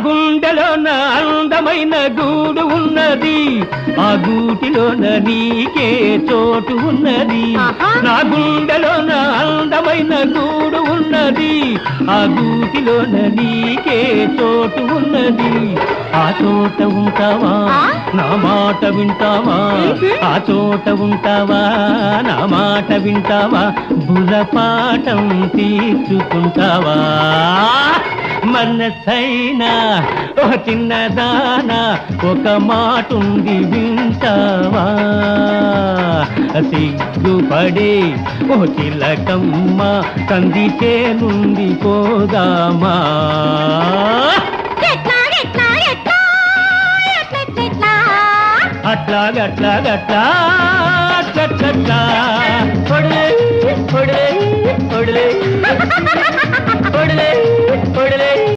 గుండెలోన అందమైన గూడు ఉన్నది, ఆ గూటిలోన నీకే చోటు ఉన్నది. నా గుండెలోన అందమైన గూడు ఉన్నది, ఆ గూటిలోన నీకే చోటు ఉన్నది. ఆ చోట ఉంటావా, నా మాట వింటావా? ఆ చోట ఉంటావా, నా మాట వింటావా? బుర్రపాఠం తీర్చుకుంటావా? మనసైనా ఓ చిన్నదానా, ఒక మాటుంది వింటావా? సిగ్గుపడే ఓ చిలకమ్మ, కందితే నుండి పోదామా? అట్లాగట్లాగట్లా అట్లట్లట్లా పొడిలే పొడిలే పొడిలే పొడిలే